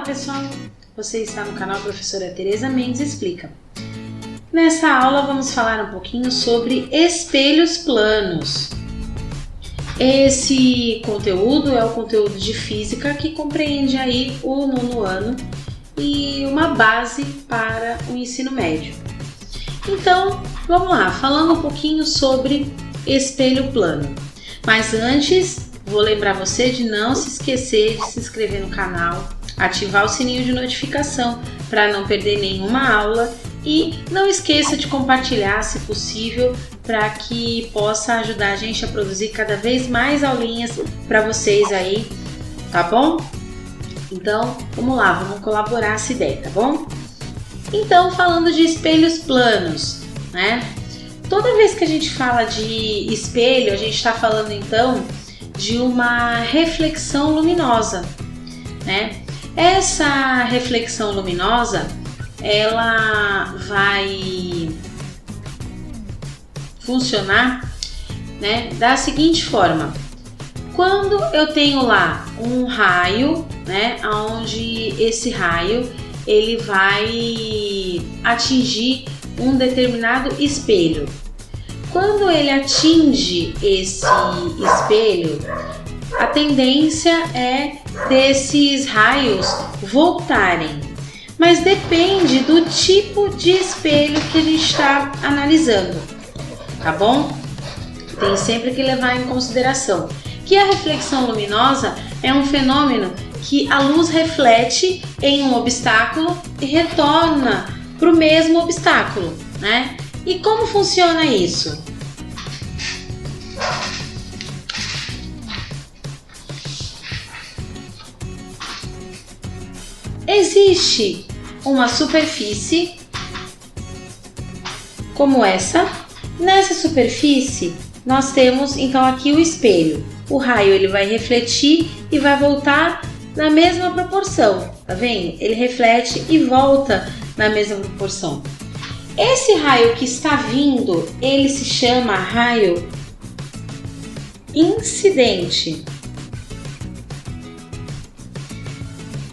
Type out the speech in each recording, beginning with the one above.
pessoal, você está no canal Professora Tereza Mendes Explica. Nessa aula vamos falar um pouquinho sobre espelhos planos. Esse conteúdo é o conteúdo de física que compreende aí o 9º ano e uma base para o ensino médio. Então, vamos lá, falando um pouquinho sobre espelho plano. Mas antes, vou lembrar você de não se esquecer de se inscrever no canal, ativar o sininho de notificação para não perder nenhuma aula e não esqueça de compartilhar, se possível, para que possa ajudar a gente a produzir cada vez mais aulinhas para vocês aí, tá bom? Então, vamos lá, vamos colaborar essa ideia, tá bom? Então, falando de espelhos planos, né? Toda vez que a gente fala de espelho, a gente está falando então de uma reflexão luminosa, né? Essa reflexão luminosa, ela vai funcionar, né, da seguinte forma. Quando eu tenho lá um raio, né, onde esse raio ele vai atingir um determinado espelho. Quando ele atinge esse espelho, a tendência é desses raios voltarem, mas depende do tipo de espelho que a gente está analisando, tá bom? Tem sempre que levar em consideração que a reflexão luminosa é um fenômeno que a luz reflete em um obstáculo e retorna para o mesmo obstáculo, né? E como funciona isso? Existe uma superfície como essa. Nessa superfície nós temos então aqui o espelho. O raio ele vai refletir e vai voltar na mesma proporção, tá vendo? Ele reflete e volta na mesma proporção. Esse raio que está vindo, ele se chama raio incidente.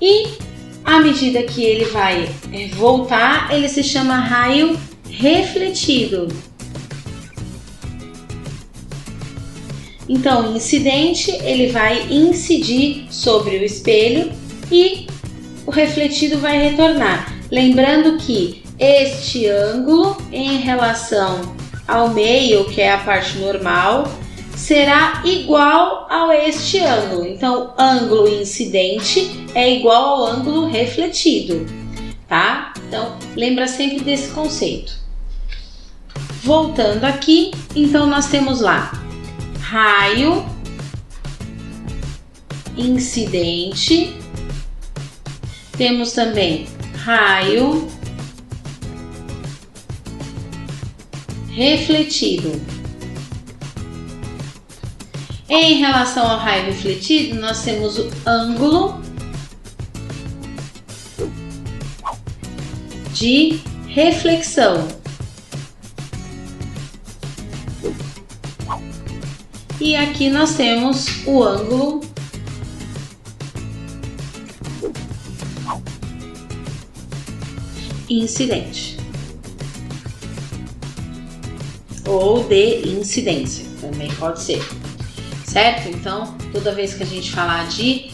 E à medida que ele vai voltar, ele se chama raio refletido. Então, o incidente, ele vai incidir sobre o espelho e o refletido vai retornar. Lembrando que este ângulo em relação ao meio, que é a parte normal, será igual a este ângulo. Então, ângulo incidente é igual ao ângulo refletido, tá? Então, lembra sempre desse conceito. Voltando aqui, então nós temos lá raio incidente, temos também raio refletido. Em relação ao raio refletido, nós temos o ângulo de reflexão. E aqui nós temos o ângulo incidente ou de incidência, também pode ser, certo? Então, toda vez que a gente falar de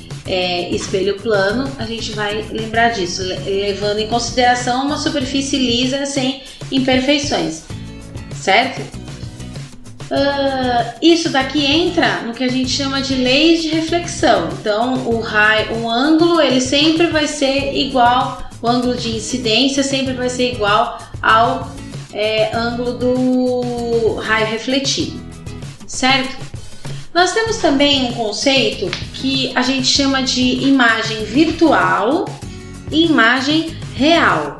espelho plano, a gente vai lembrar disso, levando em consideração uma superfície lisa sem imperfeições, certo? Isso daqui entra no que a gente chama de leis de reflexão. Então, o ângulo ele sempre vai ser igual, o ângulo de incidência sempre vai ser igual ao ângulo do raio refletido, certo? Nós temos também um conceito que a gente chama de imagem virtual e imagem real.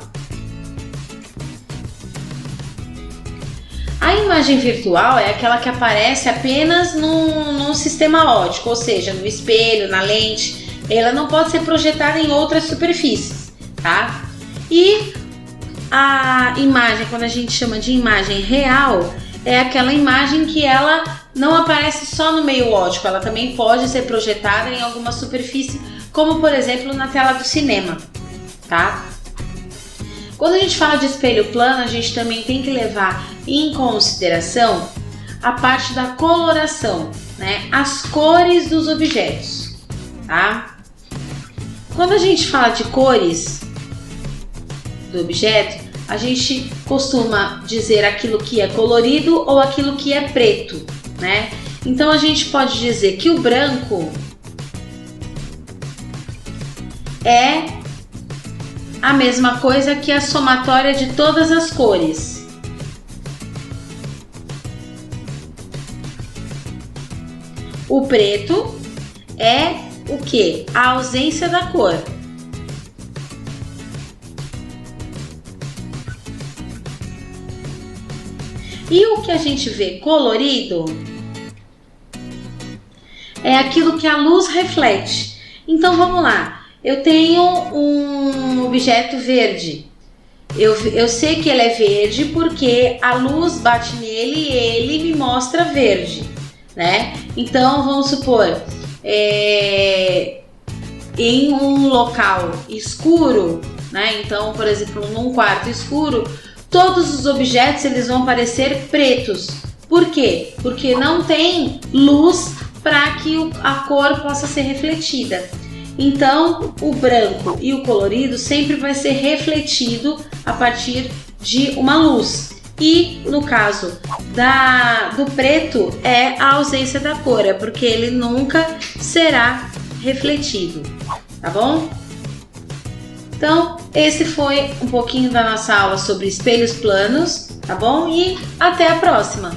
A imagem virtual é aquela que aparece apenas num sistema óptico, ou seja, no espelho, na lente. Ela não pode ser projetada em outras superfícies, tá? E a imagem, quando a gente chama de imagem real, é aquela imagem que ela não aparece só no meio óptico, ela também pode ser projetada em alguma superfície como por exemplo na tela do cinema, tá? Quando a gente fala de espelho plano, a gente também tem que levar em consideração a parte da coloração, né? As cores dos objetos, tá? Quando a gente fala de cores do objeto, a gente costuma dizer aquilo que é colorido ou aquilo que é preto, né? Então a gente pode dizer que o branco é a mesma coisa que a somatória de todas as cores. O preto é o que? A ausência da cor. E o que a gente vê colorido é aquilo que a luz reflete. Então vamos lá, eu tenho um objeto verde. Eu sei que ele é verde porque a luz bate nele e ele me mostra verde, né? Então vamos supor, em um local escuro, né? Então, por exemplo, num quarto escuro, todos os objetos eles vão parecer pretos. Por quê? Porque não tem luz para que a cor possa ser refletida. Então, o branco e o colorido sempre vai ser refletido a partir de uma luz. E no caso do preto é a ausência da cor, é porque ele nunca será refletido, tá bom? Então, esse foi um pouquinho da nossa aula sobre espelhos planos, tá bom? E até a próxima!